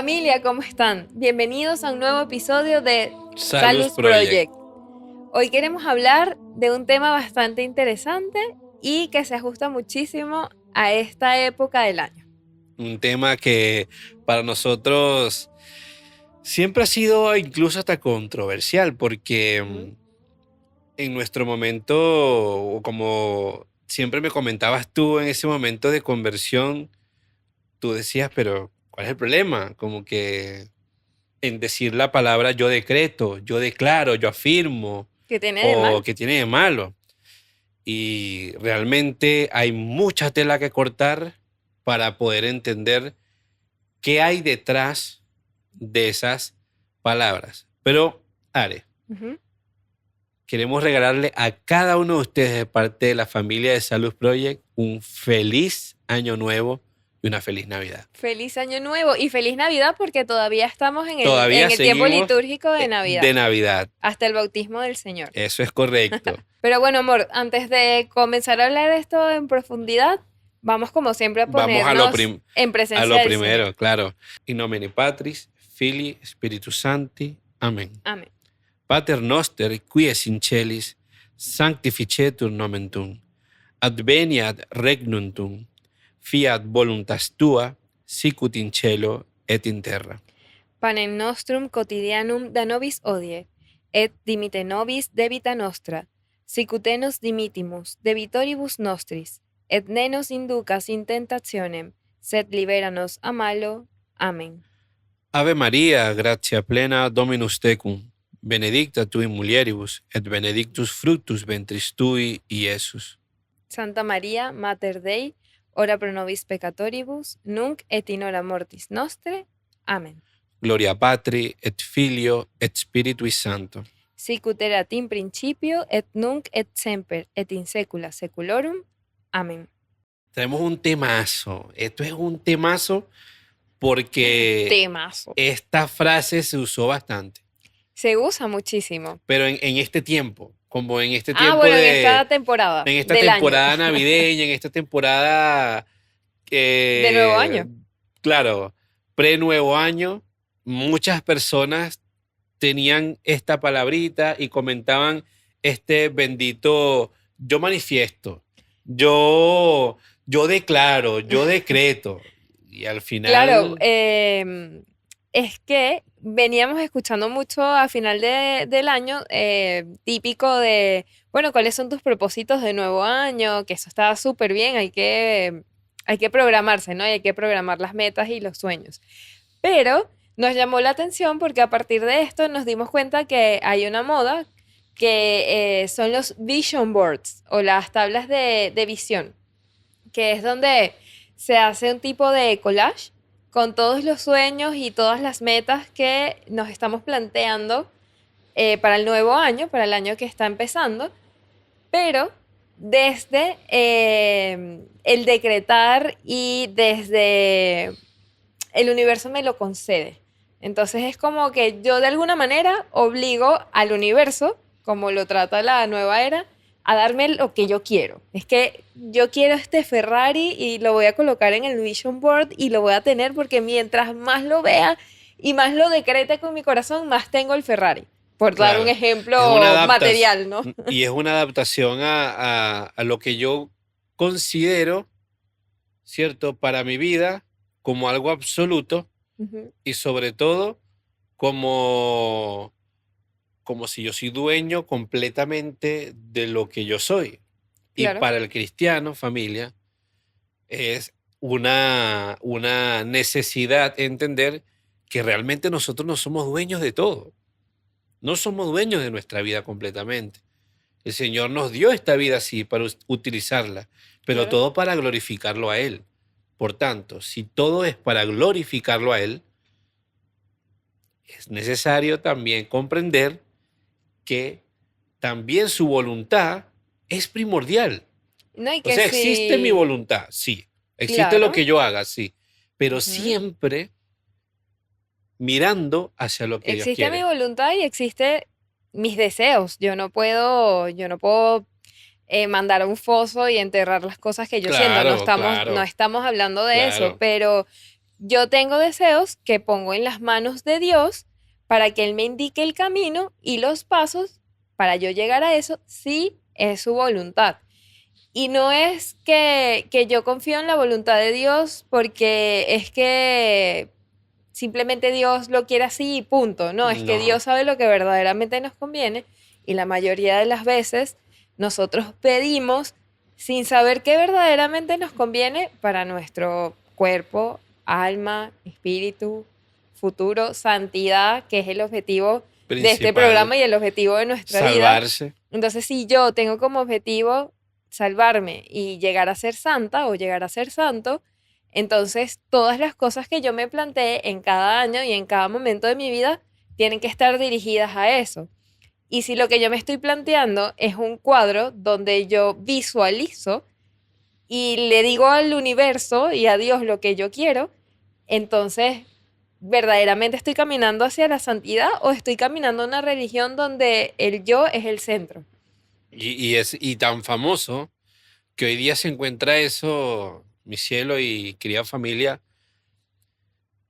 Familia, ¿cómo están? Bienvenidos a un nuevo episodio de Salus Salus Project. Project. Hoy queremos hablar de un tema bastante interesante y que se ajusta muchísimo a esta época del año. Un tema que para nosotros siempre ha sido incluso hasta controversial, porque Ujú. en nuestro momento, o como siempre me comentabas tú en ese momento de conversión, tú decías, pero ¿cuál es el problema? Como que en decir la palabra yo decreto, yo declaro, yo afirmo, ¿Qué tiene de o mal? qué tiene de malo. Y realmente hay mucha tela que cortar para poder entender qué hay detrás de esas palabras. Pero, Are, Ujú. queremos regalarle a cada uno de ustedes de parte de la familia de Salud Project un feliz año nuevo y una feliz Navidad. Feliz Año Nuevo y feliz Navidad porque todavía estamos en el, Todavía en el tiempo seguimos litúrgico de Navidad, de Navidad, hasta el bautismo del Señor. eso es correcto. Pero bueno, amor, antes de comenzar a hablar de esto en profundidad, vamos como siempre a Vamos ponernos en a presencia lo del Señor. primero, claro. In nomine Patris, Filii, Spiritus Sancti. Amén. Amén. Pater noster, qui es in celis, sanctificetur nomen tuum. Adveniat regnum tuum. Fiat voluntas tua, sicut in cielo et in terra. Panem nostrum quotidianum da nobis hodie, et dimite nobis debita nostra, sicut nos dimittimus debitoribus nostris, et ne nos inducas in tentationem, sed libera nos a malo. Amén. Ave Maria, gratia plena, Dominus tecum. Benedicta tu in mulieribus, et benedictus fructus ventris tui, Iesus. Santa María, Mater Dei, ora pro nobis peccatoribus, nunc et in hora mortis nostre. Amén. Gloria Patri, et Filio, et Spiritui Sancto. Sicut erat in principio, et nunc et semper, et in saecula saeculorum. Amén. Tenemos un temazo. Esto es un temazo porque Temazo. esta frase se usó bastante. Se usa muchísimo. Pero en este tiempo, como en este Ah, tiempo bueno, en esta temporada en esta del año, temporada navideña, en esta temporada, de nuevo año. claro, pre-nuevo año, muchas personas tenían esta palabrita y comentaban este bendito, yo manifiesto, yo declaro, yo decreto. Y al Claro, final, es que veníamos escuchando mucho a final del año, típico de, bueno, ¿cuáles son tus propósitos de nuevo año? Que eso está súper bien, hay que programarse, ¿no? Y hay que programar las metas y los sueños. Pero nos llamó la atención porque a partir de esto nos dimos cuenta que hay una moda que son los vision boards o las tablas de visión, que es donde se hace un tipo de collage con todos los sueños y todas las metas que nos estamos planteando para el nuevo año, para el año que está empezando, pero desde el decretar y desde el universo me lo concede. Entonces es como que yo de alguna manera obligo al universo, como lo trata la nueva era, a darme lo que yo quiero. Es que yo quiero este Ferrari y lo voy a colocar en el Vision Board y lo voy a tener porque mientras más lo vea y más lo decrete con mi corazón, más tengo el Ferrari. Por dar un claro, es una ejemplo material, ¿no? y es una adaptación a lo que yo considero, ¿cierto?, para mi vida como algo absoluto Ujú. y sobre todo como, como si yo soy dueño completamente de lo que yo soy. Y Claro, para el cristiano, familia, es una necesidad entender que realmente nosotros no somos dueños de todo. No somos dueños de nuestra vida completamente. El Señor nos dio esta vida así para utilizarla, pero claro. todo para glorificarlo a Él. Por tanto, si todo es para glorificarlo a Él, es necesario también comprender que también su voluntad es primordial. No, y O que sea, existe mi sí, voluntad, sí. Existe lo claro. que yo haga, sí. Pero Ujú. siempre mirando hacia lo que Dios Existe mi quiere. voluntad y existe mis deseos. Yo no puedo mandar a un foso y enterrar las cosas que yo siento. No Claro, estamos, no claro, estamos hablando de eso, claro. pero yo tengo deseos que pongo en las manos de Dios para que Él me indique el camino y los pasos para yo llegar a eso, si es su voluntad. Y no es que yo confío en la voluntad de Dios porque es que simplemente Dios lo quiere así y punto. No, es que No, Dios sabe lo que verdaderamente nos conviene y la mayoría de las veces nosotros pedimos sin saber qué verdaderamente nos conviene para nuestro cuerpo, alma, espíritu, futuro, santidad, que es el objetivo de este principal, programa y el objetivo de nuestra vida. salvarse. Entonces, si yo tengo como objetivo salvarme y llegar a ser santa o llegar a ser santo, entonces todas las cosas que yo me planteé en cada año y en cada momento de mi vida tienen que estar dirigidas a eso. Y si lo que yo me estoy planteando es un cuadro donde yo visualizo y le digo al universo y a Dios lo que yo quiero, entonces, ¿verdaderamente estoy caminando hacia la santidad o estoy caminando a una religión donde el yo es el centro? Y tan famoso que hoy día se encuentra eso, mi cielo y querida familia,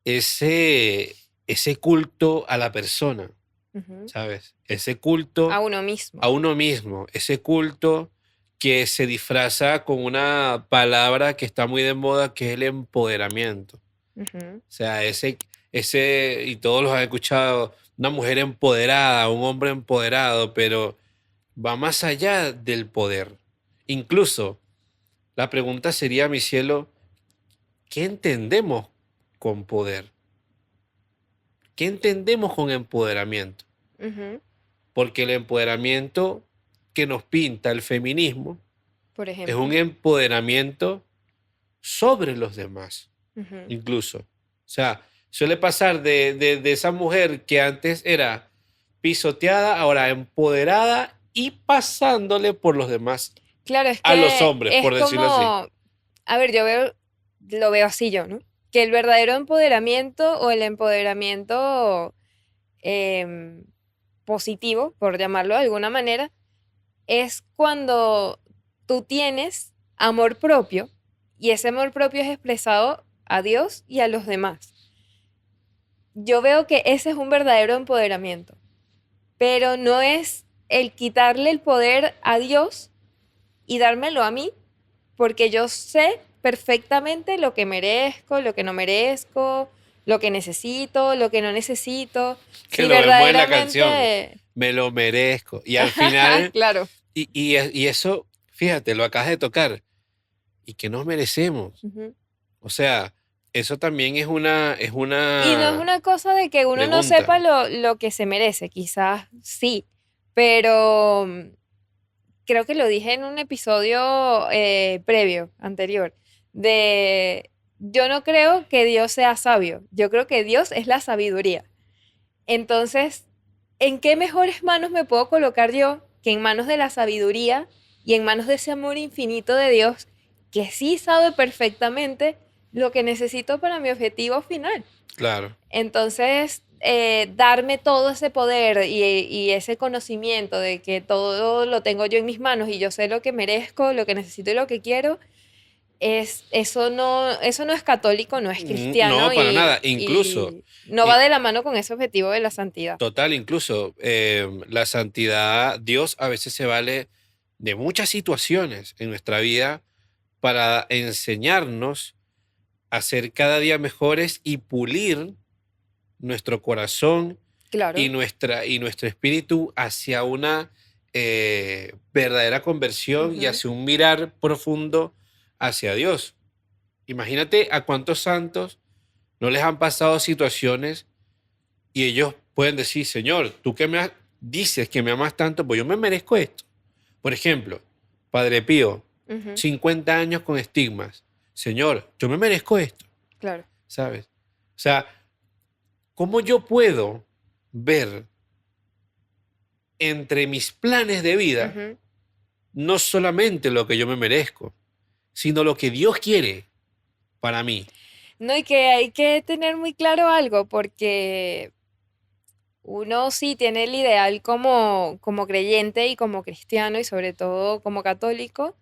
ese culto a la persona, Ujú. ¿sabes? Ese culto A uno mismo. a uno mismo, ese culto que se disfraza con una palabra que está muy de moda, que es el empoderamiento. Ujú. O sea, y todos los han escuchado, una mujer empoderada, un hombre empoderado, pero va más allá del poder. Incluso, la pregunta sería, mi cielo, ¿qué entendemos con poder? ¿Qué entendemos con empoderamiento? Ujú. Porque el empoderamiento que nos pinta el feminismo Por es un ejemplo. empoderamiento sobre los demás, Ujú. incluso. O sea, suele pasar de esa mujer que antes era pisoteada, ahora empoderada y pasándole por los demás Claro, es a los que hombres, es por decirlo así. como, a ver, lo veo así yo, ¿no? Que el verdadero empoderamiento o el empoderamiento em, positivo, por llamarlo de alguna manera, es cuando tú tienes amor propio y ese amor propio es expresado a Dios y a los demás. Yo veo que ese es un verdadero empoderamiento, pero no es el quitarle el poder a Dios y dármelo a mí, porque yo sé perfectamente lo que merezco, lo que no merezco, lo que necesito, lo que no necesito. Que Si lo vemos en la canción. verdaderamente... Me lo merezco. Y al final, Claro. y eso, fíjate, lo acabas de tocar. ¿Y que nos merecemos? Ujú. O sea, eso también es Y no es una una cosa de que uno no sepa pregunta. lo que se merece, quizás sí, pero creo que lo dije en un episodio previo, anterior, de yo no creo que Dios sea sabio, yo creo que Dios es la sabiduría. Entonces, ¿en qué mejores manos me puedo colocar yo que en manos de la sabiduría y en manos de ese amor infinito de Dios que sí sabe perfectamente lo que necesito para mi objetivo final? Claro. Entonces, darme todo ese poder y ese conocimiento de que todo lo tengo yo en mis manos y yo sé lo que merezco, lo que necesito y lo que quiero, eso no es católico, no es cristiano No, para nada. Incluso, y no va i- de la mano con ese objetivo de la santidad. total, incluso la santidad, Dios a veces se vale de muchas situaciones en nuestra vida para enseñarnos a ser cada día mejores y pulir nuestro corazón Claro. y nuestro espíritu hacia una verdadera conversión y Ujú. hacia un mirar profundo hacia Dios. Imagínate a cuántos santos no les han pasado situaciones y ellos pueden decir, Señor, tú que dices que me amas tanto, pues yo me merezco esto. Por ejemplo, Padre Pío, Ujú. 50 años con estigmas. Señor, yo me merezco esto, Claro. ¿sabes? O sea, ¿cómo yo puedo ver entre mis planes de vida Ujú. no solamente lo que yo me merezco, sino lo que Dios quiere para mí? No, y que hay que tener muy claro algo, porque uno sí tiene el ideal como creyente y como cristiano y sobre todo como católico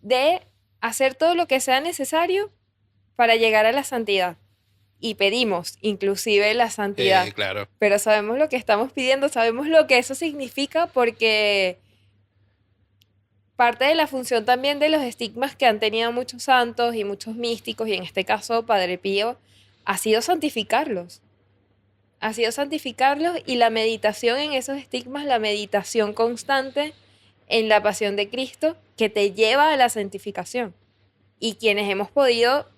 de hacer todo lo que sea necesario para llegar a la santidad. Y pedimos inclusive la santidad. Claro, Pero sabemos lo que estamos pidiendo, sabemos lo que eso significa porque parte de la función también de los estigmas que han tenido muchos santos y muchos místicos, y en este caso Padre Pío, ha sido santificarlos. Ha sido santificarlos y la meditación en esos estigmas, la meditación constante en la pasión de Cristo que te lleva a la santificación. Y quienes hemos podido,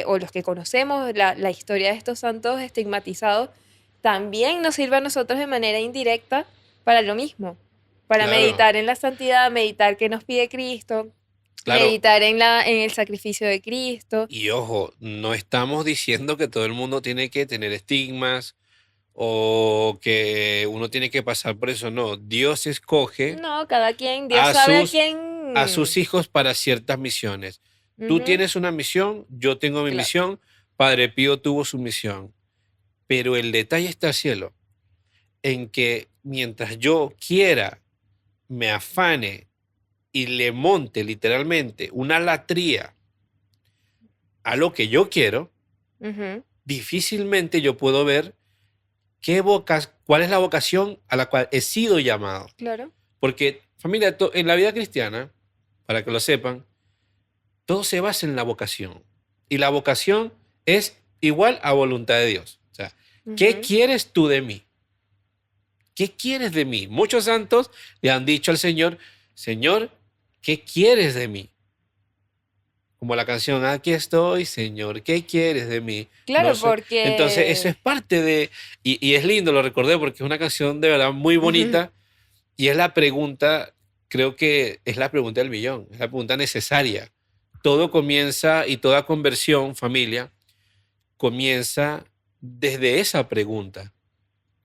o los que conocemos la historia de estos santos estigmatizados, también nos sirve a nosotros de manera indirecta para lo mismo, para claro, meditar en la santidad, meditar qué nos pide Cristo, claro. meditar en el sacrificio de Cristo. Y ojo, no estamos diciendo que todo el mundo tiene que tener estigmas o que uno tiene que pasar por eso. No, Dios escoge No, cada quien, Dios a sabe a sus, a quién. sus hijos para ciertas misiones. Tú Ujú, tienes una misión, yo tengo mi claro. misión, Padre Pío tuvo su misión. Pero el detalle está, cielo, en que mientras yo quiera, me afane y le monte literalmente una latría a lo que yo quiero, Ujú, difícilmente yo puedo ver cuál es la vocación a la cual he sido llamado. claro. Porque, familia, en la vida cristiana, para que lo sepan, todo se basa en la vocación. Y la vocación es igual a voluntad de Dios. O sea, ¿qué Ujú, quieres tú de mí? ¿Qué quieres de mí? Muchos santos le han dicho al Señor, Señor, ¿qué quieres de mí? Como la canción, aquí estoy, Señor, ¿qué quieres de mí? No claro, sé. Entonces, eso porque es parte de, y es lindo, lo recordé porque es una canción de verdad muy ujú, bonita y es la pregunta, creo que es la pregunta del millón, es la pregunta necesaria. Todo comienza y toda conversión, familia, comienza desde esa pregunta.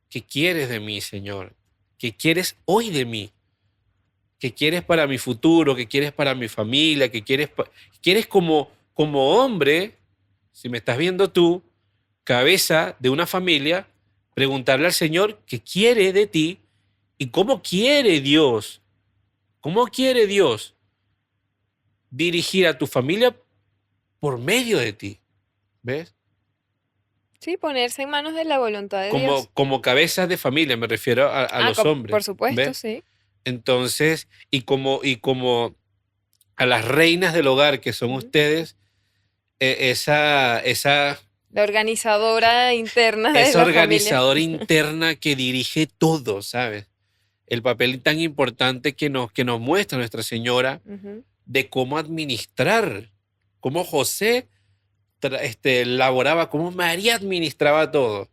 ¿Qué quieres de mí, Señor? ¿Qué quieres hoy de mí? ¿Qué quieres para mi futuro? ¿Qué quieres para mi familia? ¿Qué quieres como hombre, si me estás viendo tú, cabeza de una familia, preguntarle al Señor qué quiere de ti y cómo quiere Dios dirigir a tu familia por medio de ti? ¿Ves? sí, ponerse en manos de la voluntad de Como, Dios. como cabezas de familia, me refiero a Ah, los por hombres, supuesto, ¿ves? sí. Entonces, y como a las reinas del hogar que son Ujú. ustedes, esa La organizadora interna de esa la familia. organizadora interna que dirige todo, ¿sabes? El papel tan importante que nos muestra Nuestra Señora Ujú, de cómo administrar, cómo José laboraba, cómo María administraba todo.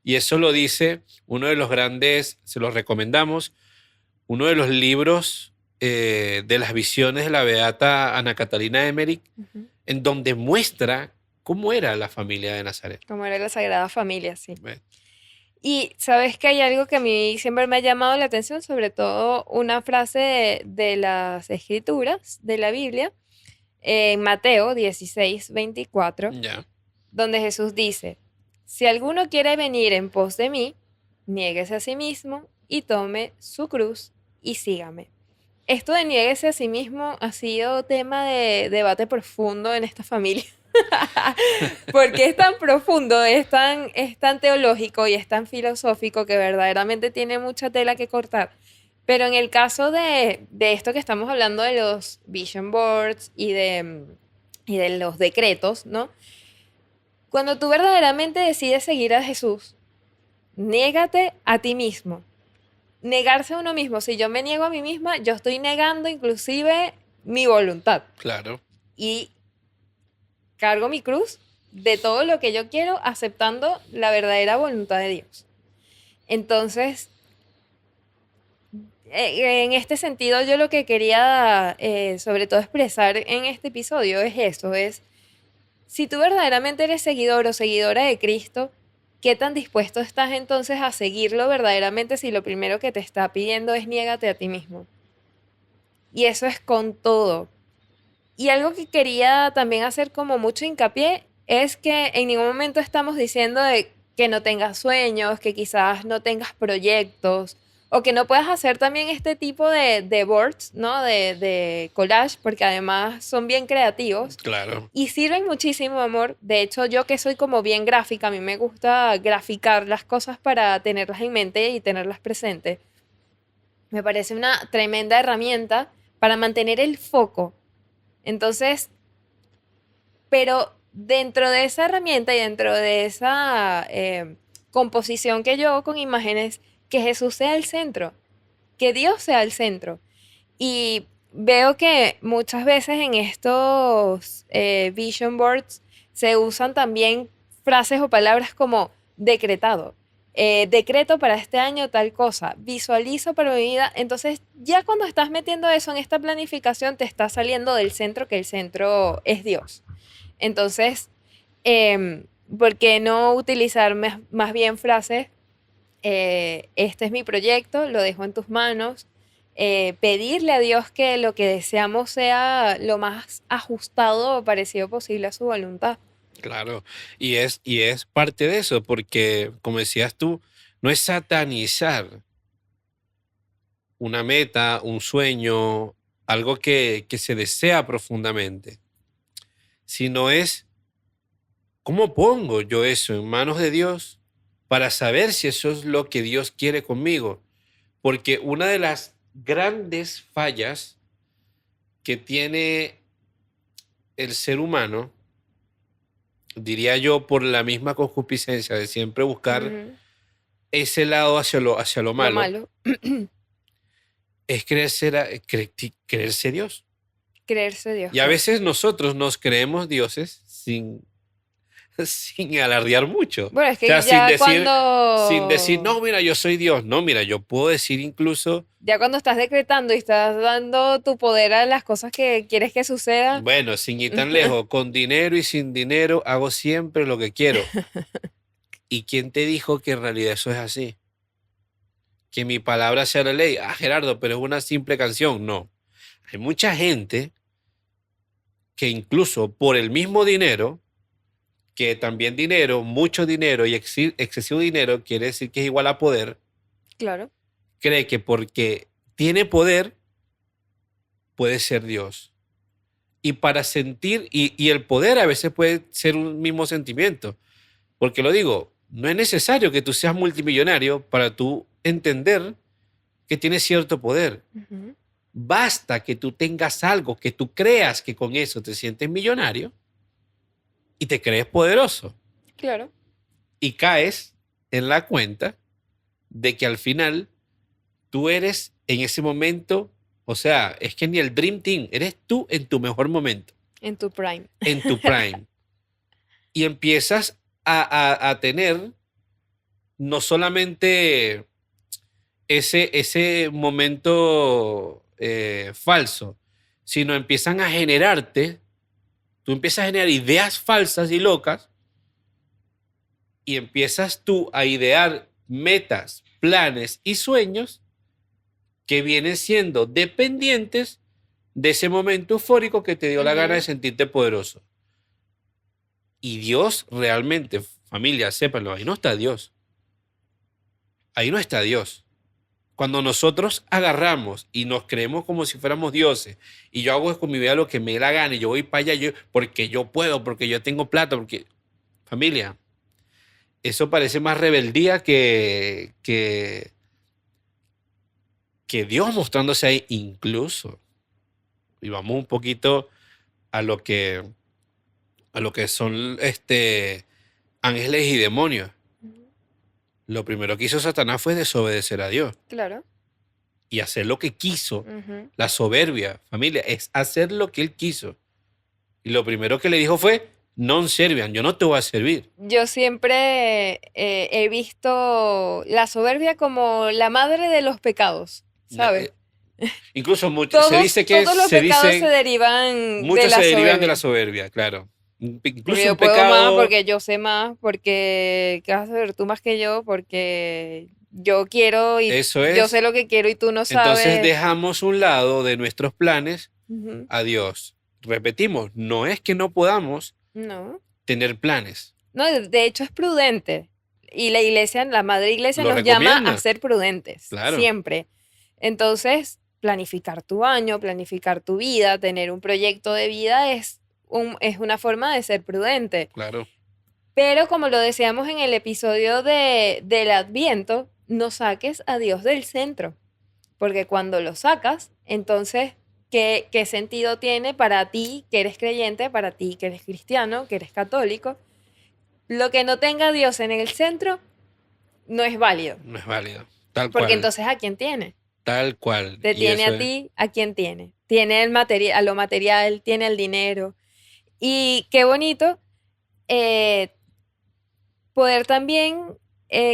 Y eso lo dice uno de los grandes, se los recomendamos, uno de los libros de las visiones de la beata Ana Catalina Emmerich, ujú. en donde muestra cómo era la familia de Nazaret. Como era la Sagrada Familia, sí. ¿Ves? Y sabes que hay algo que a mí siempre me ha llamado la atención, sobre todo una frase de las Escrituras, de la Biblia, en Mateo 16:24, Ya, donde Jesús dice, si alguno quiere venir en pos de mí, niéguese a sí mismo y tome su cruz y sígame. Esto de niéguese a sí mismo ha sido tema de debate profundo en esta familia. Porque es tan profundo, es tan teológico y es tan filosófico que verdaderamente tiene mucha tela que cortar. Pero en el caso de esto que estamos hablando de los vision boards y de los decretos, ¿no? Cuando tú verdaderamente decides seguir a Jesús, niégate a ti mismo. Negarse a uno mismo. Si yo me niego a mí misma, yo estoy negando inclusive mi voluntad. claro. Y cargo mi cruz de todo lo que yo quiero, aceptando la verdadera voluntad de Dios. Entonces, en este sentido, yo lo que quería sobre todo expresar en este episodio es eso, es si tú verdaderamente eres seguidor o seguidora de Cristo, ¿qué tan dispuesto estás entonces a seguirlo verdaderamente si lo primero que te está pidiendo es niégate a ti mismo? Y eso es con todo. Y algo que quería también hacer como mucho hincapié es que en ningún momento estamos diciendo de que no tengas sueños, que quizás no tengas proyectos O que no puedas hacer también este tipo de boards, ¿no? De collage, porque además son bien creativos Claro, y sirven muchísimo, amor. De hecho, yo que soy como bien gráfica, a mí me gusta graficar las cosas para tenerlas en mente y tenerlas presentes. Me parece una tremenda herramienta para mantener el foco. Entonces, pero dentro de esa herramienta y dentro de esa composición que yo hago con imágenes, que Jesús sea el centro, que Dios sea el centro. Y veo que muchas veces en estos vision boards se usan también frases o palabras como decretado. Decreto para este año tal cosa, visualizo para mi vida. Entonces, ya cuando estás metiendo eso en esta planificación, te está saliendo del centro, que el centro es Dios. Entonces, ¿por qué no utilizar más bien frases? Este es mi proyecto, lo dejo en tus manos. Pedirle a Dios que lo que deseamos sea lo más ajustado o parecido posible a su voluntad. claro. Y es parte de eso, porque como decías tú, no es satanizar una meta, un sueño, algo que se desea profundamente, sino es cómo pongo yo eso en manos de Dios para saber si eso es lo que Dios quiere conmigo. Porque una de las grandes fallas que tiene el ser humano, diría yo, por la misma concupiscencia de siempre buscar Ujú. ese lado hacia lo Lo malo, malo, es creerse Dios. creerse Dios, Y a claro. veces nosotros nos creemos dioses sin alardear mucho. O Bueno, es sea, que ya sin decir, cuando, no, mira, yo soy Dios. No, mira, yo puedo decir incluso, ya cuando estás decretando y estás dando tu poder a las cosas que quieres que suceda, bueno, sin ir tan lejos, con dinero y sin dinero hago siempre lo que quiero. ¿Y quién te dijo que en realidad eso es así? Que mi palabra sea la ley. Ah, Gerardo, pero es una simple canción. No. Hay mucha gente que incluso por el mismo dinero, que también dinero, mucho dinero y excesivo dinero quiere decir que es igual a poder, claro. cree que porque tiene poder puede ser Dios. Y para sentir, y el poder a veces puede ser un mismo sentimiento. Porque lo digo, no es necesario que tú seas multimillonario para tú entender que tienes cierto poder. Ujú. Basta que tú tengas algo, que tú creas que con eso te sientes millonario y te crees poderoso. Claro. Y caes en la cuenta de que al final tú eres en ese momento, o sea, es que ni el Dream Team, eres tú en tu mejor momento, En tu prime. en tu prime. Y empiezas a tener no solamente ese momento falso, sino empiezan a generarte, tú empiezas a generar ideas falsas y locas y empiezas tú a idear metas, planes y sueños que vienen siendo dependientes de ese momento eufórico que te dio la gana de Ujú. sentirte poderoso. Y Dios realmente, familia, sépanlo, ahí no está Dios. Ahí no está Dios. Cuando nosotros agarramos y nos creemos como si fuéramos dioses, y yo hago con mi vida lo que me dé la gana, y yo voy para allá porque yo puedo, porque yo tengo plata, porque... Familia, eso parece más rebeldía que Dios mostrándose ahí incluso. Y vamos un poquito a lo que son ángeles y demonios. Ujú. Lo primero que hizo Satanás fue desobedecer a Dios Claro. y hacer lo que quiso. Ujú. La soberbia, familia, es hacer lo que él quiso. Y lo primero que le dijo fue, non serviam, yo no te voy a servir. Yo siempre he visto la soberbia como la madre de los pecados, La- ¿sabes? eh, incluso se dice que Todos los se pecados se dicen, derivan de muchos se la derivan de la soberbia. soberbia, claro. Porque Incluso yo un puedo más, pecado, porque yo sé más, porque ¿qué vas a saber tú más que yo? Porque yo quiero y eso yo sé es. lo que quiero y tú no Entonces sabes. dejamos un lado de nuestros planes Ujú. a Dios. Repetimos, no es que no podamos No. tener planes. No, de hecho es prudente. y la iglesia, la madre iglesia Lo nos llama a recomienda. ser prudentes, Claro. siempre. Entonces, planificar tu año, planificar tu vida, tener un proyecto de vida es una forma de ser prudente. Claro. Pero como lo decíamos en el episodio del Adviento, no saques a Dios del centro, porque cuando lo sacas, entonces, ¿qué sentido tiene para ti que eres creyente, para ti que eres cristiano, que eres católico? Lo que no tenga a Dios en el centro no es válido, No es válido. Tal porque cual. entonces ¿a quién tiene? Tal cual. Te Y tiene eso a es. ti, ¿a quién tiene? Tiene a lo material, tiene el dinero. Y qué bonito eh, poder también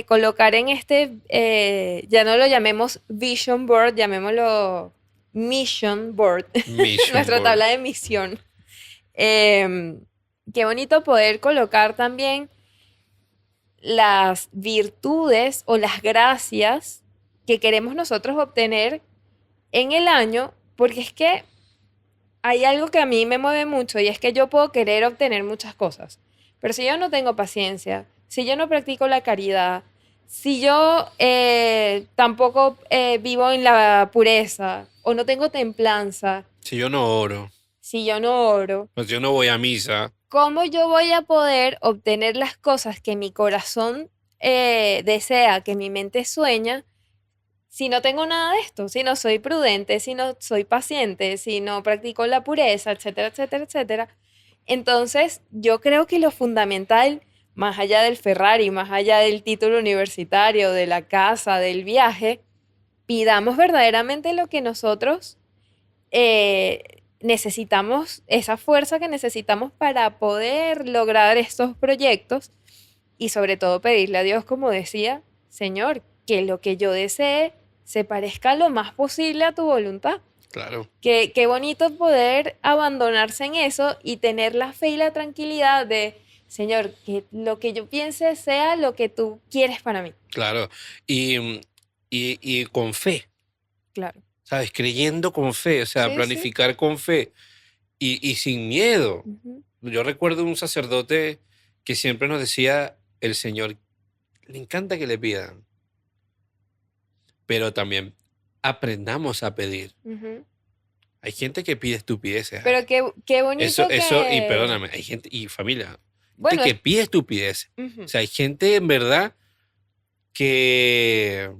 colocar en ya no lo llamemos vision board, llamémoslo mission board, Mission nuestra board. tabla de misión. Qué bonito poder colocar también las virtudes o las gracias que queremos nosotros obtener en el año, porque es que hay algo que a mí me mueve mucho y es que yo puedo querer obtener muchas cosas, pero si yo no tengo paciencia, si yo no practico la caridad, si yo tampoco vivo en la pureza o no tengo templanza, Si yo no oro, si yo no oro, pues yo no voy a misa, ¿cómo yo voy a poder obtener las cosas que mi corazón desea, que mi mente sueña, si no tengo nada de esto? Si no soy prudente, si no soy paciente, si no practico la pureza, etcétera, etcétera, etcétera. Entonces, yo creo que lo fundamental, más allá del Ferrari, más allá del título universitario, de la casa, del viaje, pidamos verdaderamente lo que nosotros necesitamos, esa fuerza que necesitamos para poder lograr estos proyectos y sobre todo pedirle a Dios, como decía, Señor, que lo que yo desee se parezca lo más posible a tu voluntad. claro, Qué bonito poder abandonarse en eso y tener la fe y la tranquilidad de, Señor, que lo que yo piense sea lo que tú quieres para mí. claro. Y con fe, Claro. ¿sabes? Creyendo con fe, o sea, Sí, sí. planificar con fe y sin miedo. Ujú. Yo recuerdo un sacerdote que siempre nos decía, el Señor le encanta que le pidan, pero también aprendamos a pedir. Ujú. Hay gente que pide estupideces ahí. Pero qué bonito Y que... perdóname, hay gente, y familia, gente Bueno, que pide estupideces. ujú. O sea, hay gente en verdad que,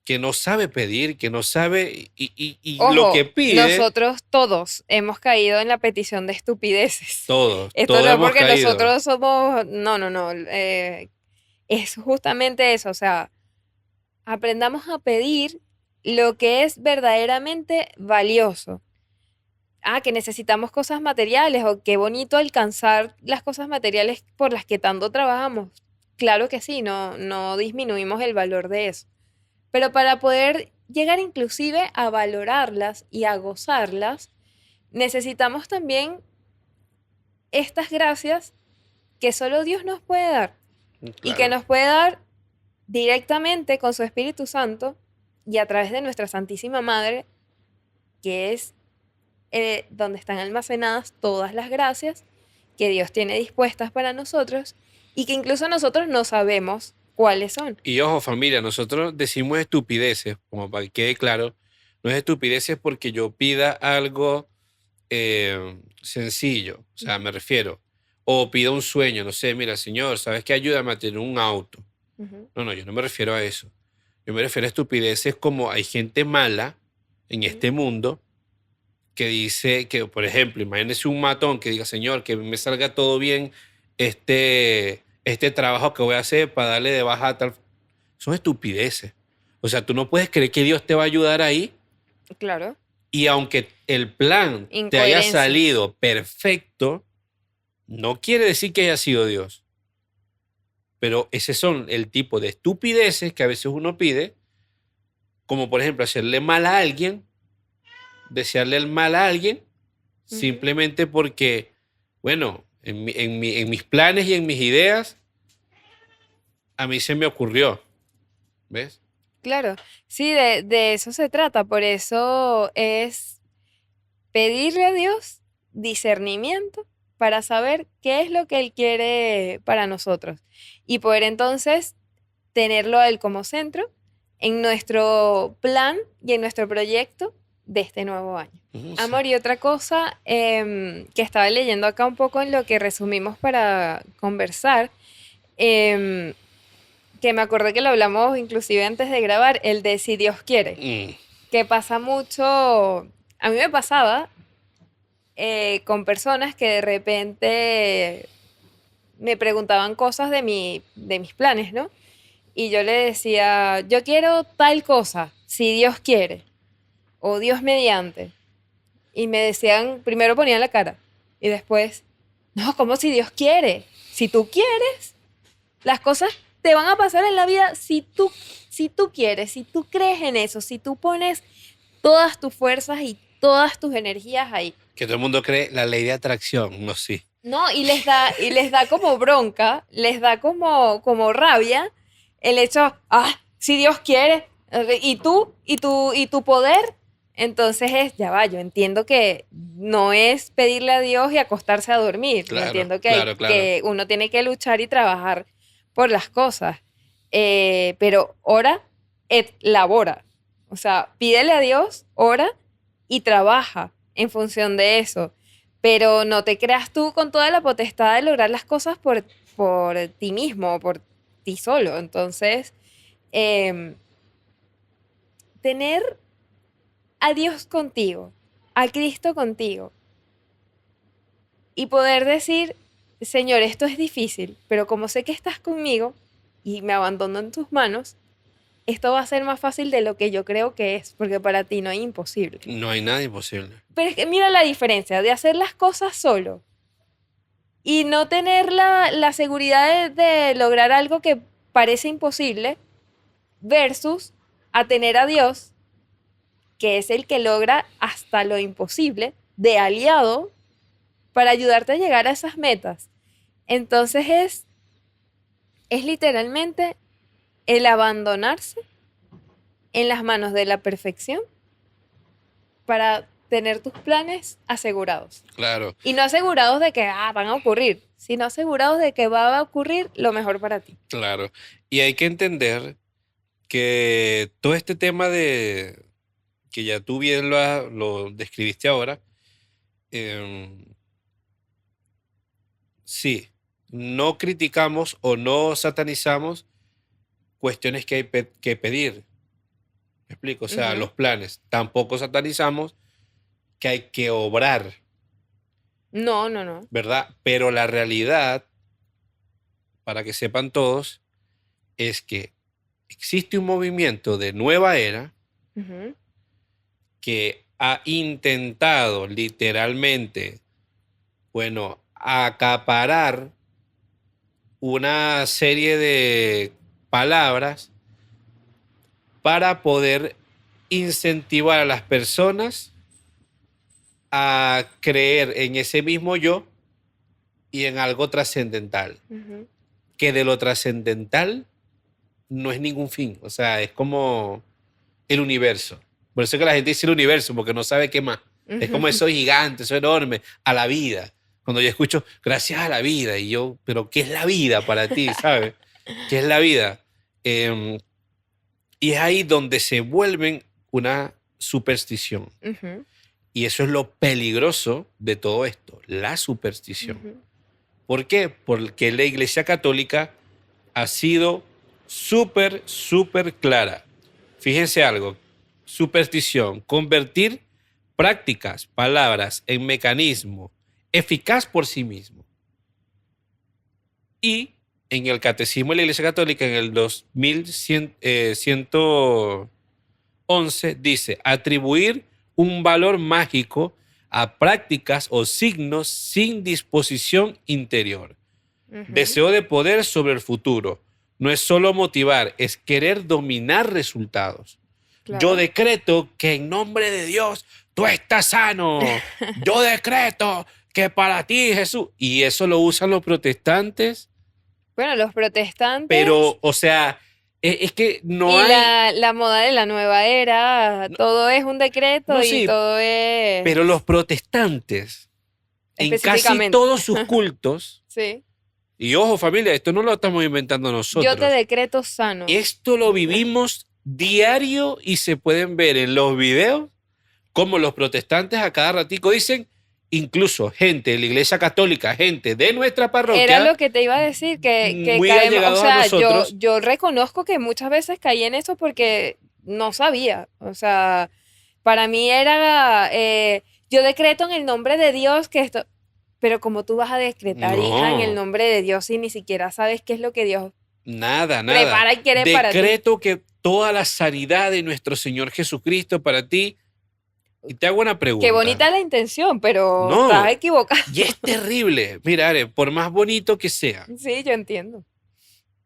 que no sabe pedir, que no sabe, y lo que Ojo, pide, nosotros todos hemos caído en la petición de estupideces. Esto todos no es hemos porque caído. nosotros somos... No, no, no. Es justamente eso. O sea, aprendamos a pedir lo que es verdaderamente valioso. Ah, que necesitamos cosas materiales o qué bonito alcanzar las cosas materiales por las que tanto trabajamos. Claro que sí, no disminuimos el valor de eso. Pero para poder llegar inclusive a valorarlas y a gozarlas, necesitamos también estas gracias que solo Dios nos puede dar y que Claro, nos puede dar directamente con su Espíritu Santo y a través de nuestra Santísima Madre, que es donde están almacenadas todas las gracias que Dios tiene dispuestas para nosotros y que incluso nosotros no sabemos cuáles son. y ojo familia, nosotros decimos estupideces, como para que quede claro, no es estupideces porque yo pida algo sencillo, o sea, me refiero, o pida un sueño, no sé, mira, Señor, ¿sabes qué? Ayúdame a tener un auto. Ujú, No, yo no me refiero a eso. Yo me refiero a estupideces como hay gente mala en ujú. este mundo que dice que, por ejemplo, imagínese un matón que diga, Señor, que me salga todo bien este trabajo que voy a hacer para darle de baja a tal. Son estupideces. O sea, tú no puedes creer que Dios te va a ayudar ahí Claro, y aunque el plan te haya incoherencias. salido perfecto, no quiere decir que haya sido Dios. Pero ese son el tipo de estupideces que a veces uno pide, como por ejemplo hacerle mal a alguien, desearle el mal a alguien, Ujú. simplemente porque, bueno, en mis planes y en mis ideas, a mí se me ocurrió, ¿ves? Claro, sí, de eso se trata. Por eso es pedirle a Dios discernimiento para saber qué es lo que Él quiere para nosotros y poder entonces tenerlo a Él como centro en nuestro plan y en nuestro proyecto de este nuevo año. Sí. Amor, y otra cosa que estaba leyendo acá un poco en lo que resumimos para conversar, em, que me acordé que lo hablamos inclusive antes de grabar, el de si Dios quiere, Mm, que pasa mucho, a mí me pasaba con personas que de repente me preguntaban cosas de mis planes, ¿no? Y yo le decía, yo quiero tal cosa, si Dios quiere, o Dios mediante. Y me decían, primero ponían la cara, y después, no, ¿cómo si Dios quiere? Si tú quieres, las cosas te van a pasar en la vida si tú quieres, si tú crees en eso, si tú pones todas tus fuerzas y todas tus energías ahí. que todo el mundo cree la ley de atracción, no sí. No, y les da como bronca, les da como rabia el hecho, si Dios quiere, y tu poder, entonces ya va, yo entiendo que no es pedirle a Dios y acostarse a dormir, yo Claro, entiendo claro, claro. que uno tiene que luchar y trabajar por las cosas, pero ora et labora, o sea, pídele a Dios, ora y trabaja en función de eso. Pero no te creas tú con toda la potestad de lograr las cosas por ti mismo, por ti solo. Entonces, em, tener a Dios contigo, a Cristo contigo, y poder decir, Señor, esto es difícil, pero como sé que estás conmigo y me abandono en tus manos, esto va a ser más fácil de lo que yo creo que es, porque para ti no hay imposible. No hay nada imposible. Pero es que mira la diferencia de hacer las cosas solo y no tener la seguridad de lograr algo que parece imposible versus a tener a Dios, que es el que logra hasta lo imposible, de aliado para ayudarte a llegar a esas metas. Entonces es literalmente el abandonarse en las manos de la perfección para tener tus planes asegurados. Claro, Y no asegurados de que van a ocurrir, sino asegurados de que va a ocurrir lo mejor para ti. claro. Y hay que entender que todo este tema de que ya tú bien lo describiste ahora, em, sí, no criticamos o no satanizamos cuestiones que hay que pedir. ¿Me explico? O sea, Ujú. los planes. Tampoco satanizamos que hay que obrar, No, no, no. ¿verdad? Pero la realidad, para que sepan todos, es que existe un movimiento de nueva era Ujú. que ha intentado literalmente, bueno, acaparar una serie de palabras para poder incentivar a las personas a creer en ese mismo yo y en algo trascendental, Ujú. que de lo trascendental no es ningún fin, o sea, es como el universo. Por eso es que la gente dice el universo, porque no sabe qué más. Es como Ujú. eso gigante, eso enorme, a la vida. Cuando yo escucho, gracias a la vida, y yo, pero ¿qué es la vida para ti, sabes? ¿Qué es la vida? Em, y es ahí donde se vuelven una superstición. Ujú. Y eso es lo peligroso de todo esto, la superstición. Ujú. ¿Por qué? Porque la Iglesia Católica ha sido súper, súper clara. Fíjense algo, superstición, convertir prácticas, palabras en mecanismo eficaz por sí mismo. Y en el Catecismo de la Iglesia Católica, en el 2111, dice, atribuir un valor mágico a prácticas o signos sin disposición interior. Ujú. Deseo de poder sobre el futuro. No es solo motivar, es querer dominar resultados. Yo Claro. decreto que en nombre de Dios tú estás sano. Yo decreto que para ti, Jesús. Y eso lo usan los protestantes, Bueno, los protestantes pero, o sea, es que no y hay. la moda de la nueva era, No, todo es un decreto no, y sí, todo pero los es... protestantes en casi específicamente. todos sus cultos, Sí. y ojo familia, esto no lo estamos inventando Yo te nosotros, decreto sano. esto lo vivimos diario y se pueden ver en los videos como los protestantes a cada ratico dicen, incluso gente de la iglesia católica, gente de nuestra Era parroquia, lo que te iba a decir, que muy caemos, o allegados a sea, nosotros. yo reconozco que muchas veces caí en eso porque no sabía. O sea, para mí era, yo decreto en el nombre de Dios que esto, pero como tú vas a decretar, hija, en el No, nombre de Dios y ni siquiera sabes qué es lo que Dios nada, nada. prepara y quiere para ti. Decreto que toda la sanidad de nuestro Señor Jesucristo para ti. Y te hago una Qué pregunta. bonita la intención, pero No, estás equivocado. y es terrible. Mira, Are, por más bonito que sea, Sí, yo entiendo.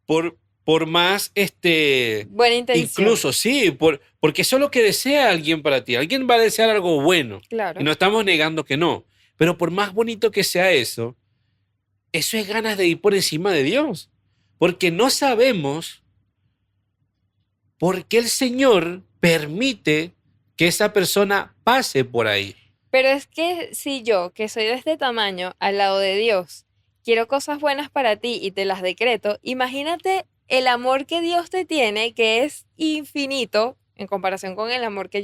por más, Buena intención. incluso, sí, porque eso es lo que desea alguien para ti. Alguien va a desear algo bueno. Claro. Y no estamos negando que no. Pero por más bonito que sea eso es ganas de ir por encima de Dios. Porque no sabemos por qué el Señor permite que esa persona pase por ahí. Pero es que si yo, que soy de este tamaño, al lado de Dios, quiero cosas buenas para ti y te las decreto, imagínate el amor que Dios te tiene, que es infinito, en comparación con el amor que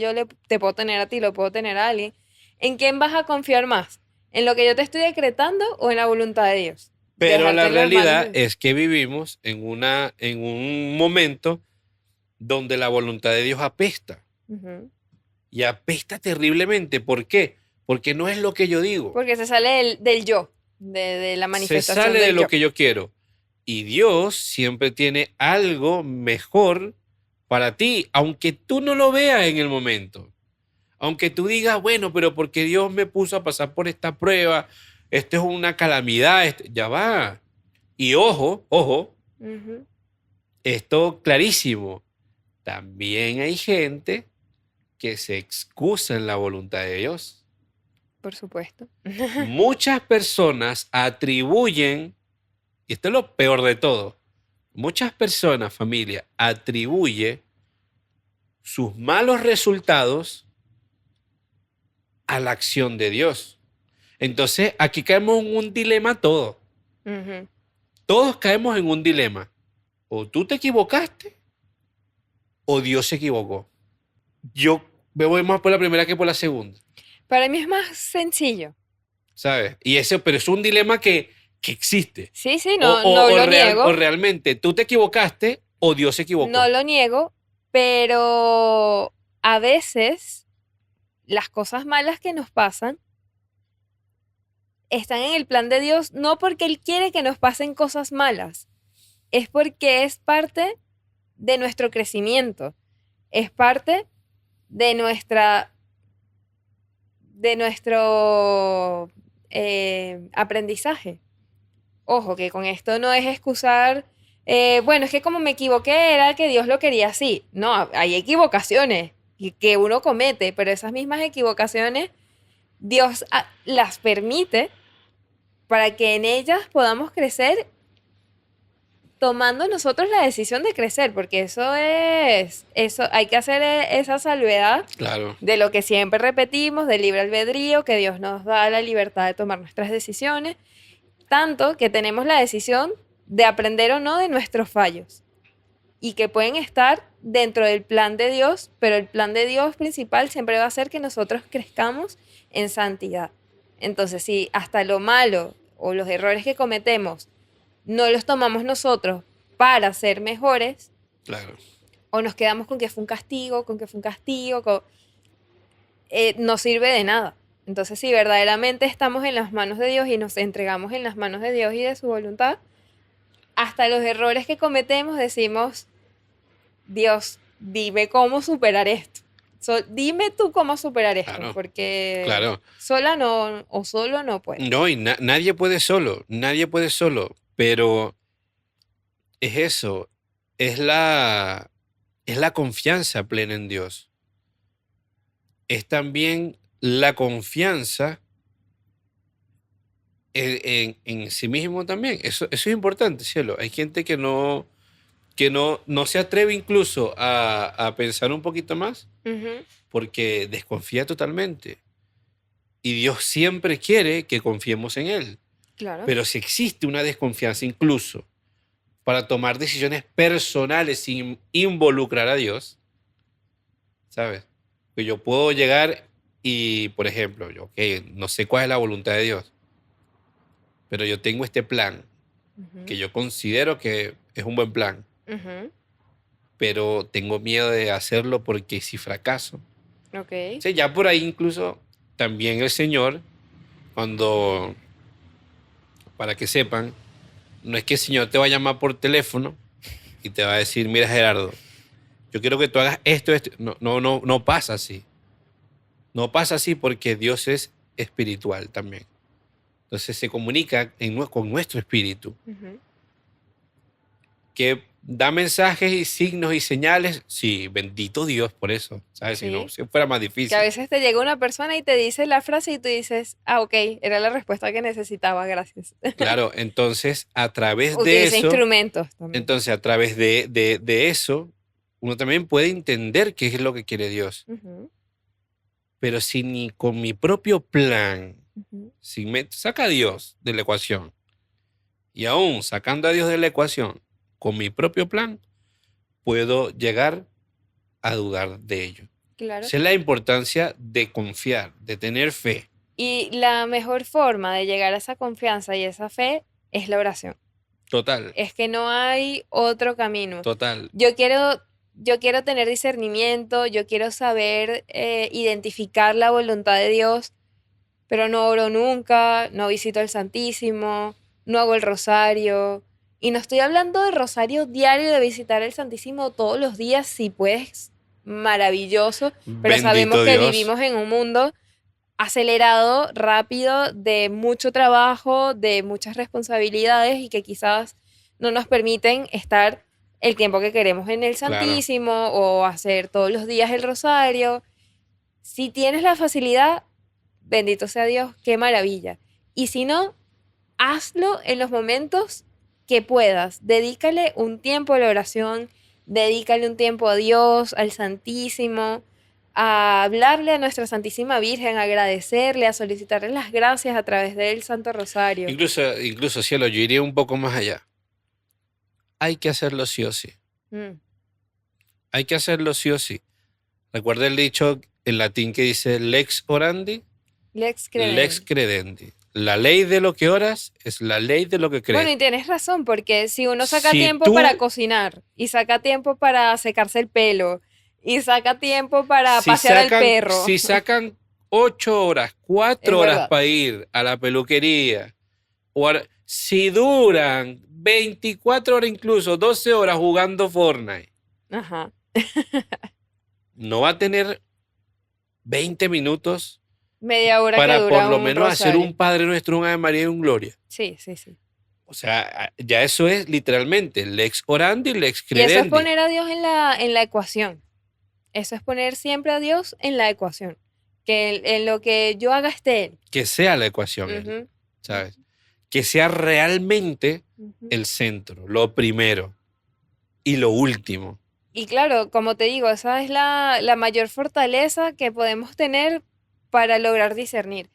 te puedo tener a ti, lo puedo tener a alguien. ¿En quién vas a confiar más? ¿En lo que yo te estoy decretando o en la voluntad de Dios? Pero la Dejarte en las manos realidad de- es que vivimos en un momento donde la voluntad de Dios apesta. Ujú. Y apesta terriblemente. ¿Por qué? Porque no es lo que yo digo. Porque se sale del yo, de la Se manifestación sale de del lo yo. que yo quiero. Y Dios siempre tiene algo mejor para ti, aunque tú no lo veas en el momento. Aunque tú digas, bueno, pero porque Dios me puso a pasar por esta prueba, esto es una calamidad, ya va. Y ojo, ojo, Ujú. esto clarísimo. También hay gente que se excusa en la voluntad de Dios. Por supuesto. Muchas personas atribuyen, y esto es lo peor de todo, muchas personas, familia, atribuye sus malos resultados a la acción de Dios. Entonces, aquí caemos en un dilema todos. Ujú. Todos caemos en un dilema. O tú te equivocaste o Dios se equivocó. Yo me voy más por la primera que por la segunda, Para mí es más sencillo. ¿sabes? Pero es un dilema que existe. Sí, sí, no lo O niego, realmente tú te equivocaste o Dios se equivocó. no lo niego, pero a veces las cosas malas que nos pasan están en el plan de Dios, no porque Él quiere que nos pasen cosas malas, es porque es parte de nuestro crecimiento, es parte de nuestro aprendizaje. Ojo, que con esto no es excusar, bueno, es que como me equivoqué era que Dios lo quería así. No, hay equivocaciones que uno comete, pero esas mismas equivocaciones Dios las permite para que en ellas podamos crecer tomando nosotros la decisión de crecer, porque eso hay que hacer esa salvedad Claro. de lo que siempre repetimos, del libre albedrío, que Dios nos da la libertad de tomar nuestras decisiones, tanto que tenemos la decisión de aprender o no de nuestros fallos y que pueden estar dentro del plan de Dios, pero el plan de Dios principal siempre va a ser que nosotros crezcamos en santidad. Entonces, si hasta lo malo o los errores que cometemos no los tomamos nosotros para ser mejores, Claro. o nos quedamos con que fue un castigo, no sirve de nada. Entonces, si verdaderamente estamos en las manos de Dios y nos entregamos en las manos de Dios y de su voluntad, hasta los errores que cometemos decimos, Dios, dime cómo superar esto. Dime tú cómo superar esto, Claro, porque claro. sola no, o solo no puedo. No, y nadie puede solo, pero es eso, es es la confianza plena en Dios. Es también la confianza en sí mismo también. Eso es importante, cielo. Hay gente que no se atreve incluso a pensar un poquito más Ujú. porque desconfía totalmente. y Dios siempre quiere que confiemos en Él. Claro. Pero si existe una desconfianza incluso para tomar decisiones personales sin involucrar a Dios, ¿sabes? Que yo puedo llegar y, por ejemplo, yo, ok, no sé cuál es la voluntad de Dios, pero yo tengo este plan que Ujú, yo considero que es un buen plan, ujú, pero tengo miedo de hacerlo porque si fracaso. ok. Sí, ya por ahí incluso también el Señor, cuando, para que sepan, no es que el Señor te va a llamar por teléfono y te va a decir, mira Gerardo, yo quiero que tú hagas esto, esto. No, no, no, no pasa así. No pasa así porque Dios es espiritual también. Entonces se comunica con nuestro espíritu, Ujú. que da mensajes y signos y señales. Sí, bendito Dios por eso, ¿sabes? Si no, Sí. si fuera más Que a difícil. veces te llega una persona y te dice la frase y tú dices, ah, ok, era la respuesta que necesitaba, gracias. Claro, entonces a través de Utiliza eso, instrumentos también. entonces a través de eso, uno también puede entender qué es lo que quiere Dios. Ujú, Pero si ni con mi propio plan, ujú. si me saca a Dios de la ecuación, y aún sacando a Dios de la ecuación, con mi propio plan, puedo llegar a dudar de ello. Claro. Esa es la importancia de confiar, de tener fe. Y la mejor forma de llegar a esa confianza y esa fe es la oración. Total, Es que no hay otro camino. total. Yo quiero, yo quiero tener discernimiento, yo quiero saber identificar la voluntad de Dios, pero no oro nunca, no visito el Santísimo, no hago el rosario. Y no estoy hablando de rosario diario, de visitar el Santísimo todos los días, si puedes, maravilloso, pero sabemos Bendito que Dios. vivimos en un mundo acelerado, rápido, de mucho trabajo, de muchas responsabilidades y que quizás no nos permiten estar el tiempo que queremos en el Claro. Santísimo o hacer todos los días el rosario. Si tienes la facilidad, bendito sea Dios, qué maravilla. Y si no, hazlo en los momentos que puedas. Dedícale un tiempo a la oración, dedícale un tiempo a Dios, al Santísimo, a hablarle a nuestra Santísima Virgen, a agradecerle, a solicitarle las gracias a través del Santo Rosario. Incluso, cielo, yo iría un poco más allá. Hay que hacerlo sí o sí. Mm. Hay que hacerlo sí o sí. Recuerda el dicho en latín que dice lex orandi, Lex lex credendi. credendi. La ley de lo que oras es la ley de lo que Bueno, crees. y tienes razón, porque si uno saca Si tiempo tú, para cocinar y saca tiempo para secarse el pelo y saca tiempo para pasear al perro, si sacan 8 horas, es 4 horas verdad. para ir a la peluquería, si duran 24 horas, incluso 12 horas jugando Fortnite, Ajá. no va a tener 20 minutos Media hora que para por dura lo un menos hacer un rosario. Padre Nuestro, un Ave María y un Gloria. Sí, sí, sí. O sea, ya eso es literalmente lex orandi, lex Y eso es credendi, poner a Dios en la ecuación. Eso es poner siempre a Dios en la ecuación. Que en lo que yo haga esté Él. que sea la ecuación él, Ujú, ¿sabes? Que sea realmente ujú. el centro, lo primero y lo último. Y claro, como te digo, esa es la mayor fortaleza que podemos tener para lograr discernir.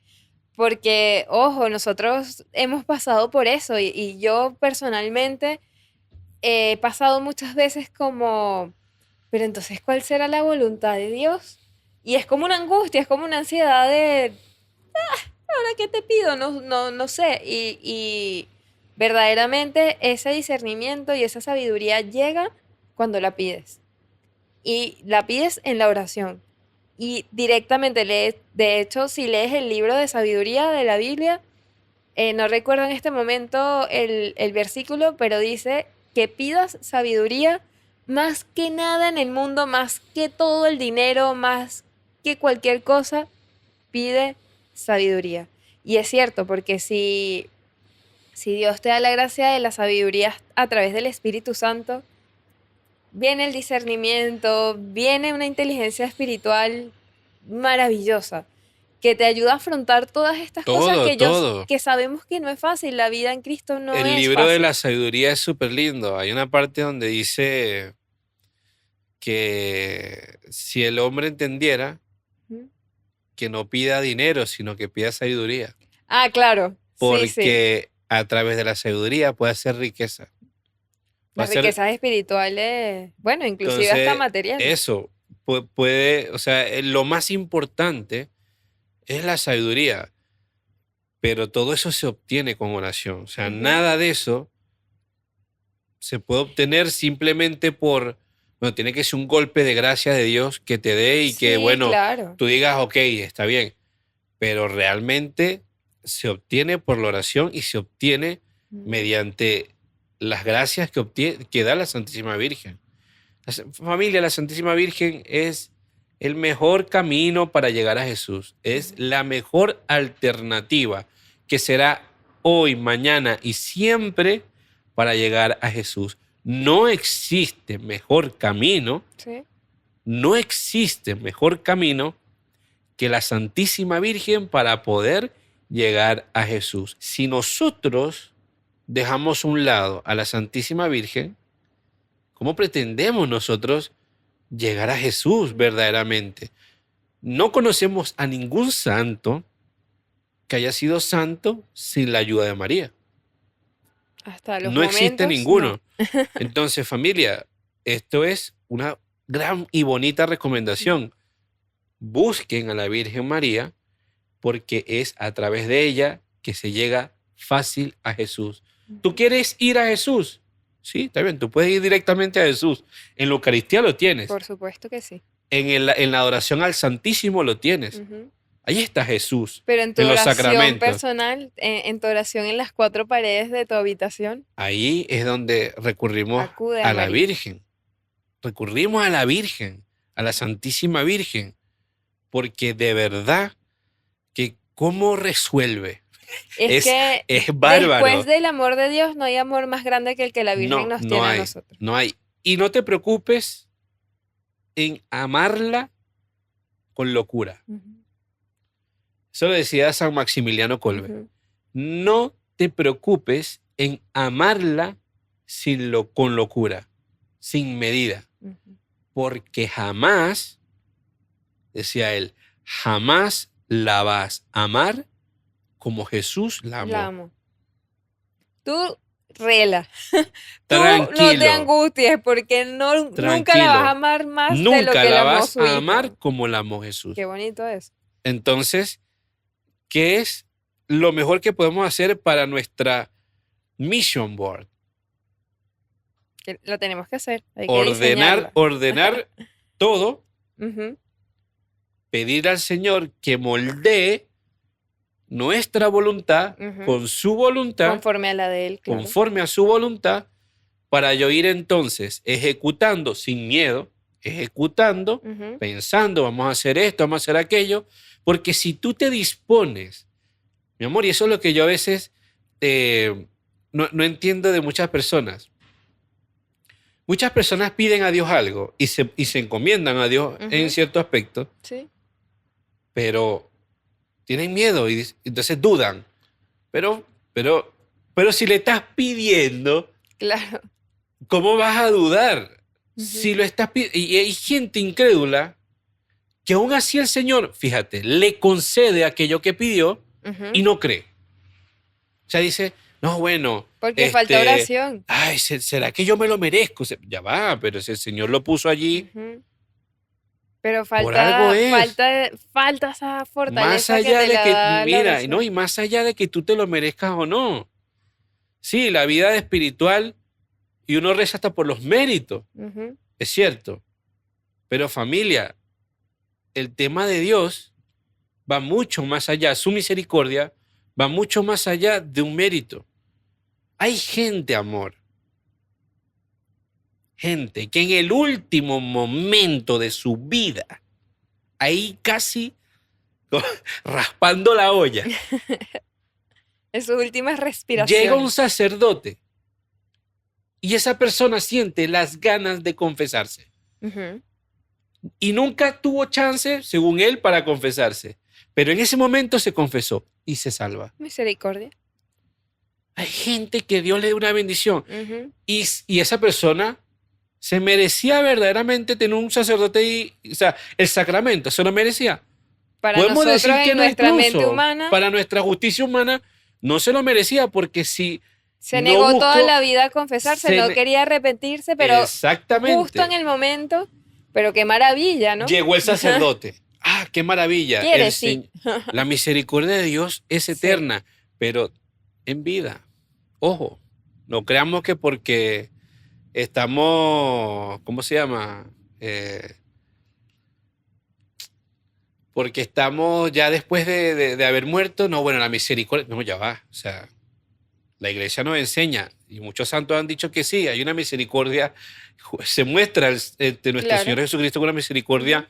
Porque, ojo, nosotros hemos pasado por eso y yo personalmente he pasado muchas veces como, pero entonces, ¿cuál será la voluntad de Dios? Y es como una angustia, es como una ansiedad de, ¿ahora qué te pido? No, no, no sé. Y verdaderamente ese discernimiento y esa sabiduría llega cuando la pides. Y la pides en la oración. Y directamente lees, de hecho, si lees el libro de sabiduría de la Biblia, no recuerdo en este momento el versículo, pero dice que pidas sabiduría más que nada en el mundo, más que todo el dinero, más que cualquier cosa, pide sabiduría. Y es cierto, porque si Dios te da la gracia de la sabiduría a través del Espíritu Santo, viene el discernimiento, viene una inteligencia espiritual maravillosa que te ayuda a afrontar todas estas cosas Todo, todo. que sabemos que no es fácil. La vida en Cristo no El es libro de la fácil. sabiduría es súper lindo. Hay una parte donde dice que si el hombre entendiera Ujú. que no pida dinero, sino que pida sabiduría. Ah, claro. Sí, sí. Porque a través de la sabiduría puede hacer riqueza. Va a Las ser, riquezas espirituales, bueno, inclusive hasta entonces, materiales. eso puede, o sea, lo más importante es la sabiduría, pero todo eso se obtiene con oración. O sea, Ujú. nada de eso se puede obtener simplemente bueno, tiene que ser un golpe de gracia de Dios que te dé y que, Sí, bueno, claro. tú digas, ok, está bien, pero realmente se obtiene por la oración y se obtiene Ujú. mediante las gracias que da la Santísima Virgen. Familia, la Santísima Virgen es el mejor camino para llegar a Jesús. Es Ujú. la mejor alternativa que será hoy, mañana y siempre para llegar a Jesús. No existe mejor camino, Sí. no existe mejor camino que la Santísima Virgen para poder llegar a Jesús. Si nosotros dejamos a un lado a la Santísima Virgen, ¿cómo pretendemos nosotros llegar a Jesús verdaderamente? No conocemos a ningún santo que haya sido santo sin la ayuda de María. Hasta los No existe momentos, no. ninguno. Entonces, familia, esto es una gran y bonita recomendación. Busquen a la Virgen María porque es a través de ella que se llega fácil a Jesús. ¿Tú Ujú. quieres ir a Jesús? Sí, está bien, tú puedes ir directamente a Jesús. En la Eucaristía lo tienes. Por supuesto que sí. En la adoración al Santísimo lo tienes. Ujú. Ahí está Jesús, Pero en tu en los oración sacramentos. personal, en tu oración en las cuatro paredes de tu habitación, Ahí es donde recurrimos acude a a la María. Virgen. Recurrimos a la Virgen, a la Santísima Virgen, porque de verdad que cómo resuelve. Es que Es después bárbaro. del amor de Dios no hay amor más grande que el que la Virgen No, nos no tiene a hay, nosotros. no hay. Y no te preocupes en amarla con locura. Ujú. Eso lo decía San Maximiliano Kolbe. Ujú. No te preocupes en amarla con locura, sin medida, Ujú. porque jamás, decía él, jamás la vas a amar como Jesús la La amó. amo. Tú rela. Tú no te Tranquilo, angusties porque nunca la vas a tranquilo. amar más de lo Nunca que la la amó vas su a amar hijo. como la amó Jesús. Qué bonito es. Entonces, ¿qué es lo mejor que podemos hacer para nuestra mission board? Que lo tenemos que hacer. Hay que diseñarla. Ordenar todo, Ujú. pedir al Señor que moldee nuestra voluntad Ujú. con su voluntad, Conforme a la de él, claro. conforme a su voluntad, para yo ir entonces ejecutando sin miedo, ejecutando, Ujú. pensando, vamos a hacer esto, vamos a hacer aquello, porque si tú te dispones, mi amor, y eso es lo que yo a veces no entiendo de muchas personas. Muchas personas piden a Dios algo y se encomiendan a Dios en Ujú. cierto aspecto, Sí, pero tienen miedo y entonces dudan. Pero, pero, pero si le estás pidiendo, claro. ¿cómo vas a dudar? Si Ujú. lo estás pidiendo. Y hay gente incrédula que aún así el Señor, fíjate, le concede aquello que pidió y Ujú. no cree. O sea, dice, no, bueno, Porque falta oración. ay, ¿será que yo me lo merezco? Ya va, pero si el Señor lo puso allí, Ujú. Pero por algo es. falta esa Más fortaleza que allá te de la que, da la mira, no, oración. y más allá de que tú te lo merezcas o no. Sí, la vida espiritual y uno reza hasta por los méritos, Ujú. es cierto. Pero familia, el tema de Dios va mucho más allá, su misericordia va mucho más allá de un mérito. Hay gente, amor, gente que en el último momento de su vida, ahí casi raspando la olla, En sus últimas llega un respiraciones. sacerdote y esa persona siente las ganas de confesarse. Ujú. Y nunca tuvo chance, según él, para confesarse. Pero en ese momento se confesó y se salva. Misericordia. Hay gente que Dios le da una bendición Ujú. y esa persona se merecía verdaderamente tener un sacerdote y, o sea, el sacramento, ¿se lo merecía? Para Podemos nosotros, decir que en no nuestra mente incluso, humana, para nuestra justicia humana, no se lo merecía porque si se no negó toda buscó, la vida a confesarse, se no ne- quería arrepentirse, pero justo en exactamente, el momento, pero qué maravilla, ¿no? llegó el sacerdote. Ah, qué maravilla. Quiere, sí. La misericordia de Dios es Sí. eterna, pero en vida. Ojo, no creamos que porque estamos, ¿cómo se llama? Porque estamos ya después de haber muerto, no, bueno, la misericordia, no, ya va. O sea, la iglesia nos enseña, y muchos santos han dicho que sí, hay una misericordia, se muestra de nuestro Señor Claro. Jesucristo con una Ujú. misericordia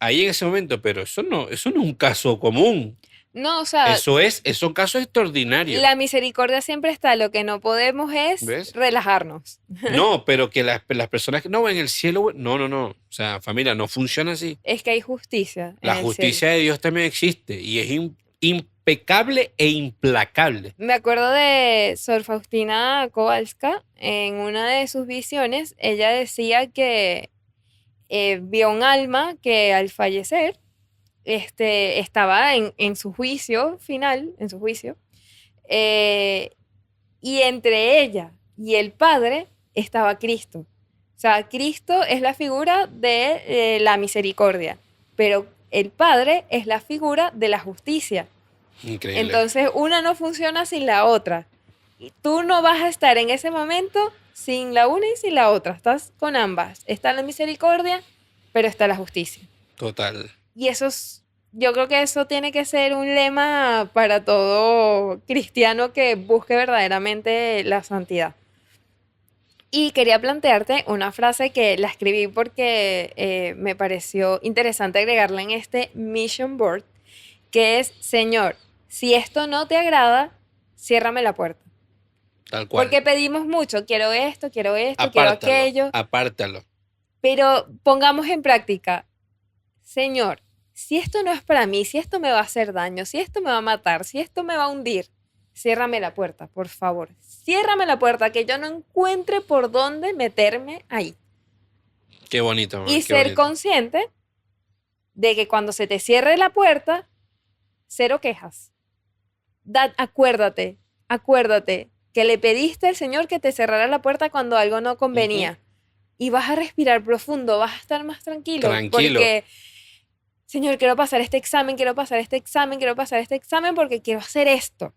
ahí en ese momento, pero eso no es un caso común. No, o sea, Son casos extraordinarios. la misericordia siempre está, lo que no podemos es ¿Ves? relajarnos. No, pero que las personas que no en el cielo, no, no, no. O sea, familia, no funciona así. Es que hay justicia en La el cielo. justicia de Dios también existe y es impecable e implacable. Me acuerdo de Sor Faustina Kowalska, en una de sus visiones, ella decía que vio un alma que al fallecer estaba en su juicio final, en su juicio, eh, y entre ella y el Padre estaba Cristo. O sea, Cristo es la figura de la misericordia, pero el Padre es la figura de la justicia. Increíble. Entonces, una no funciona sin la otra. Y tú no vas a estar en ese momento sin la una y sin la otra. Estás con ambas. Está la misericordia, pero está la justicia. Total. Y yo creo que eso tiene que ser un lema para todo cristiano que busque verdaderamente la santidad. Y quería plantearte una frase que la escribí porque me pareció interesante agregarla en este mission board, que es: Señor, si esto no te agrada, ciérrame la puerta. Tal cual. Porque pedimos mucho, quiero esto, quiero Apártalo. aquello, Apártalo. pero pongamos en práctica: Señor, si esto no es para mí, si esto me va a hacer daño, si esto me va a matar, si esto me va a hundir, ciérrame la puerta, por favor. Ciérrame la puerta, que yo no encuentre por dónde meterme ahí. Qué bonito, mamá, Y qué ser bonito. consciente de que cuando se te cierre la puerta, cero quejas. Acuérdate, acuérdate que le pediste al Señor que te cerrara la puerta cuando algo no convenía. Y vas a respirar profundo, vas a estar más tranquilo. Tranquilo. Porque, Señor, quiero pasar este examen, quiero pasar este examen, quiero pasar este examen porque quiero hacer esto.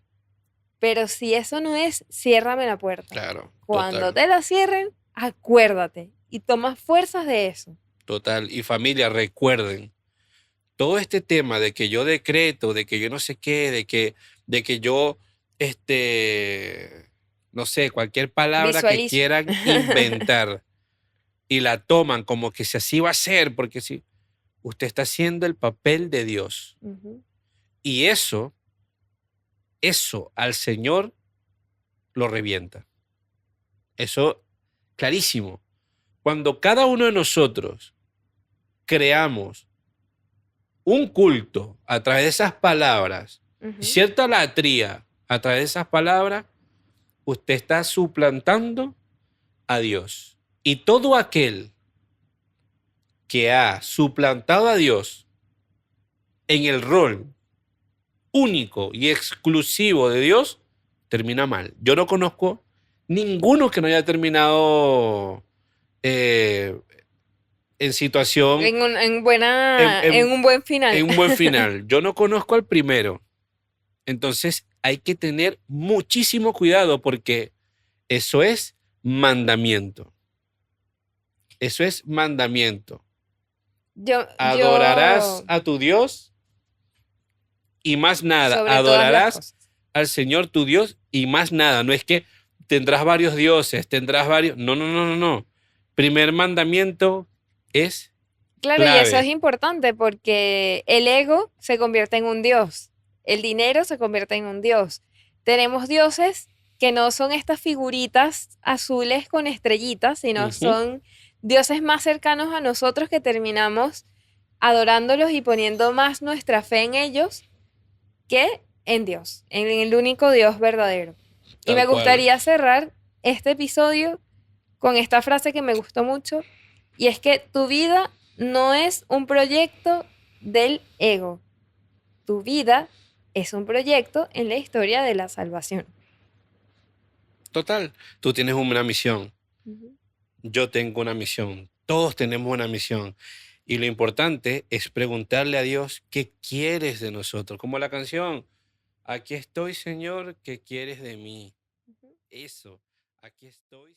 Pero si eso no es, ciérrame la puerta. Claro. Cuando Total. te la cierren, acuérdate y toma fuerzas de eso. Total. Y familia, recuerden, todo este tema de que yo decreto, de que yo no sé qué, de que yo, no sé, cualquier palabra que Visualizo. quieran inventar y la toman como que si así va a ser, porque si usted está haciendo el papel de Dios. Ujú. Y eso al Señor lo revienta. Eso, clarísimo. Cuando cada uno de nosotros creamos un culto a través de esas palabras, Ujú. cierta latría a través de esas palabras, usted está suplantando a Dios. Y todo aquel que ha suplantado a Dios en el rol único y exclusivo de Dios, termina mal. Yo no conozco ninguno que no haya terminado en situación, En un buen en final. un buen final. Yo no conozco al primero. Entonces hay que tener muchísimo cuidado porque eso es mandamiento. Eso es mandamiento. Adorarás a tu Dios y más nada. Sobre todas las Adorarás cosas. al Señor tu Dios y más nada. No es que tendrás varios dioses, tendrás varios. No, no, no, no, no. Primer mandamiento es Claro, y eso es clave. importante porque el ego se convierte en un dios, el dinero se convierte en un dios. Tenemos dioses que no son estas figuritas azules con estrellitas, sino Ujú. son dioses más cercanos a nosotros que terminamos adorándolos y poniendo más nuestra fe en ellos que en Dios, en el único Dios verdadero. Y Tal me cual. gustaría cerrar este episodio con esta frase que me gustó mucho, y es que tu vida no es un proyecto del ego. Tu vida es un proyecto en la historia de la salvación. Total, tú tienes una misión, Ujú. yo tengo una misión, todos tenemos una misión. Y lo importante es preguntarle a Dios qué quieres de nosotros, como la canción, aquí estoy, Señor, ¿qué quieres de mí? Ujú. Eso, aquí estoy.